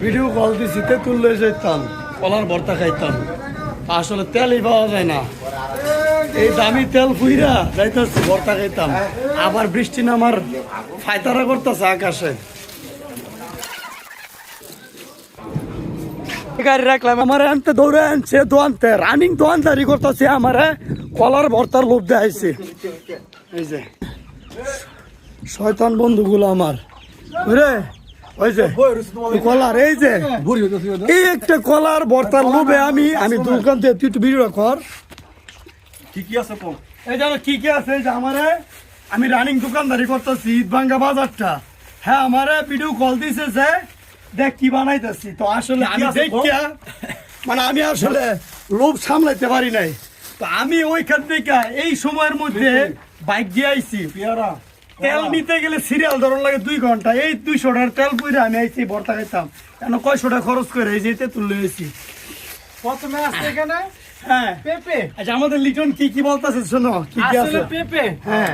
Video call দিছি তেঁতুল লয়ে যেতাম, কলার ভর্তা খাইতাম। আসলে তেলই পাওয়া যায় না, এই দামি তেল ফুইরা যাইতেছি ভর্তা খাইতাম। আবার বৃষ্টি নামার ফায়তারা করতেছে আকাশে। গাড়ি রাখলাম, আমার আনতে দৌড়ে আনছে দোয়ানতে, রানিং দোয়ানদারি করতেছে, আমার কলার ভর্তার লোভ দেখাইছে। এই যে শয়তান বন্ধুগুলো আমার রে, ওই যে কলার, এই যে এই একটা কলার ভর্তার লোভে আমি দোকান থেকে, তুই একটু ভিডিও কর কি কি আছে কম। এই জানো কি কি আছে, এই যে আমারে আমি রানিং দোকানদারি করতেছি ঈদভাঙ্গা বাজারটা। হ্যাঁ, আমারে ভিডিও কল দিছে যে দেখ কি বানাইতেছি। তো আসলে আমি দেখিয়া মানে আমি আসলে লোভ সামলাইতে পারি নাই। তো আমি ওইখান থেকে এই সময়ের মধ্যে বাইক দিয়ে আইছি। তেল নিতে গেলে সিরিয়াল ধরন লাগে 2 ঘন্টা। এই 200 টাকার তেল পুইরা আমি আইছি ভর্তা খাইতাম। কেন 100 টাকা খরচ করে এই যেতে তুলে এসেছি। প্রথমে আসছে এখানে হ্যাঁ পেঁপে। আচ্ছা, আমাদের লিটন কি কি বলতেছে শোনো। কি কি আছে? পেঁপে, হ্যাঁ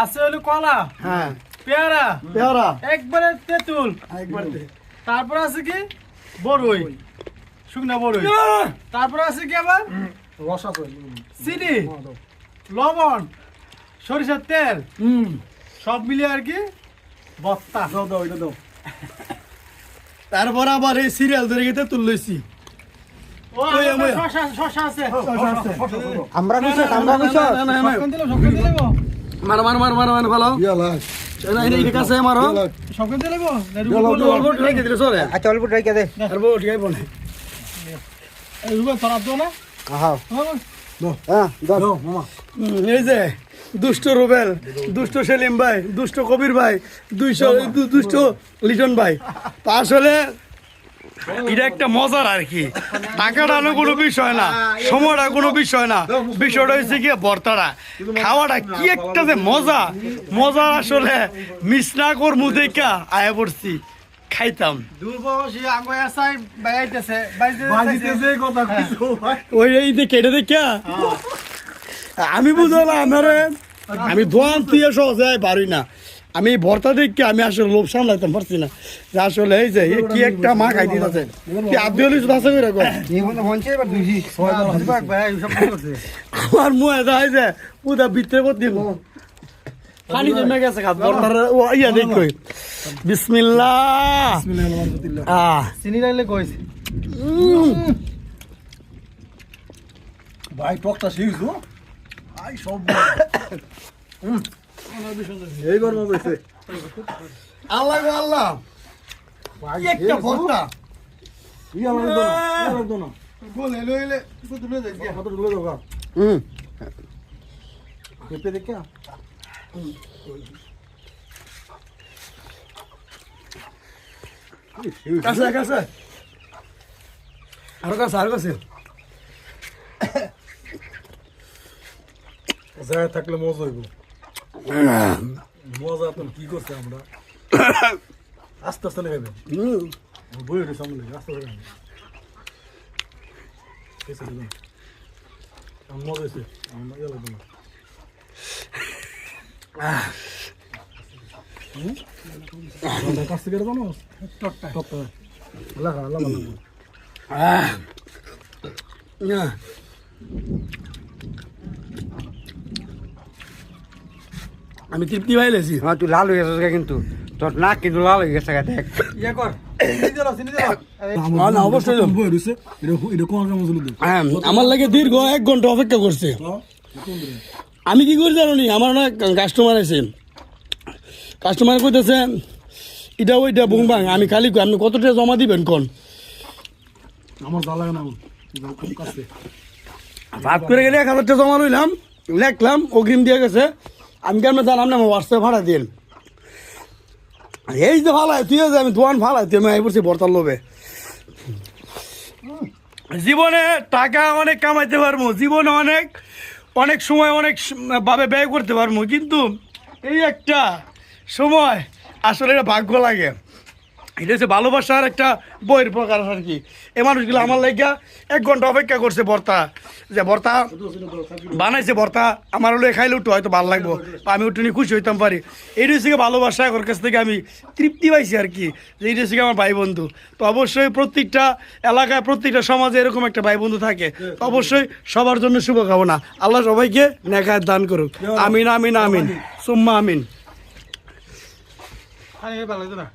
আছে হলো কলা, হ্যাঁ পেয়ারা, পেয়ারা একবারে তেঁতুল, একবার দে। তারপর আছে কি বড়ই, শুকনা বড়ই, তারপর আছে কি আবার চিনি, লবণ, সরিষার তেল, সব মিলিয়ে আর কি বস্তা। তারপর আবার এই সিরিয়াল ধরে গেতে তুললেছি। ও ওই আমি- শশা আছে। আমরা সবখান দিলে গো, মারো মারো মারো মারো মারো ভালো এই কাছে মারো সবখান দিলে গো। অল্প রেখে দিলে চলে। আচ্ছা অল্প রেখে দে। আর বউ ঠিক আছে বলে এই রুবে তোরাব দো না। হ্যাঁ হ্যাঁ দাও মামা। এই যে দুষ্ট রুবেল, দুষ্ট সেলিম ভাই, দুষ্ট কবির ভাই, দুষ্ট লিটন ভাই। তো আসলে এটা একটা মজার আর কি, টাকাটা কোনো বিষয় না, সময়টা কোনো বিষয় না, বিষয়টা হচ্ছে কি ভর্তাটা খাওয়াটা কি একটা যে মজা মজা। আসলে মিস না করবো দেখা আয়া পড়ছি, খাইতাম। দূরবর্তী আঙ্গুই আসাই বাইতেছে বাইতেছে কথা কিছু। ওই এই যে কেটে দেখা আমি বুঝলাম আমার, আমি দোয়ান তুই সহজে পারি না। আমি ভর্তা দেখি আমি আসলে লোভ সামলাইতে পারছি না, যে আসলে এই যে কি একটা মা খাই দিতেছে। আমার মুহে যায় যে পুরা ভিতরে করতে পানি জমে গেছে ইয়া দেখি। বিসমিল্লাহ। চিনি লাইলে কইছে ভাই টকটা শেষ গো। আই সব এইবার মজা হইছে। আল্লাহ গো আল্লাহ, কি একটা ভর্তা। ইয়া লাগতো না। বলে লইলে শুধু লই যাই কত ঢুলে দাও গা। পেঁপে দেখে কাছে কাছে আরো কাছে আরো কাছে। যায় থাকলে মজা হইব। মজা তো কি করছে আমরা আস্তে আস্তে লেগে বই উঠে সামনে আস্তে আস্তে মজা হয়েছে। ইয়ে লাগবে না। কাছ থেকে বানো টকটা টকটা লাগা লাগা লাগা। আমি তৃপ্তি পাইলেছি। হ্যাঁ তুই লাল হয়ে গেছিস কিন্তু, তোর নাক কিন্তু লাল হয়ে গেছে দেখ। ইয়া কর চিনি দিলা না, অবশ্যই বই রয়েছে এটা কোন কেমন ছিল হ্যাঁ, আমার লাগে দীর্ঘ 1 ঘন্টা অপেক্ষা করছে। আমি কি করি জানো নি, আমার না কাস্টমার আছে, কাস্টমার কইতেছে এটা ওইটা বুং বাং। আমি খালি আপনি কত টাকা জমা দিবেন কোন? আমার ভালো লাগে না খুব কাছে ভাত করে গেলে 1000 টাকা জমা লইলাম, লেখলাম, অগ্রিম দিয়ে গেছে। আমি কেমন জানাম না, আমার হোয়াটসঅ্যাপ ভাড়া দিন। এই যে ভালাই তুই, আমি দোয়ান ভালাই তুই, আমি আই পড়ছি ভর্তার লোভে। জীবনে টাকা অনেক কামাইতে পারবো, জীবনে অনেক অনেক সময় অনেক ভাবে ব্যয় করতে পারবো, কিন্তু এই একটা সময় আসলে এটা ভাগ্য লাগে। এটা হচ্ছে ভালোবাসার একটা বইয়ের প্রকার আর কি। এই মানুষগুলো আমার লাইগা 1 ঘন্টা অপেক্ষা করছে ভর্তা, যে ভর্তা বানাইছে, ভর্তা আমার হলে খাইলে একটু হয়তো ভালো লাগবো, বা আমি একটু নিয়ে খুশি হইতাম পারি। এইটা হচ্ছে ভালোবাসা, ওর কাছ থেকে আমি তৃপ্তি পাইছি আর কি, যে এইটা হচ্ছে আমার ভাই বন্ধু। তো অবশ্যই প্রত্যেকটা এলাকায়, প্রত্যেকটা সমাজে এরকম একটা ভাই বন্ধু থাকে। তো অবশ্যই সবার জন্য শুভকামনা, আল্লাহ সবাইকে নেকায়াত দান করুক। আমিন আমিন আমিন সুম্মা আমিন। ভালো লাগছে না?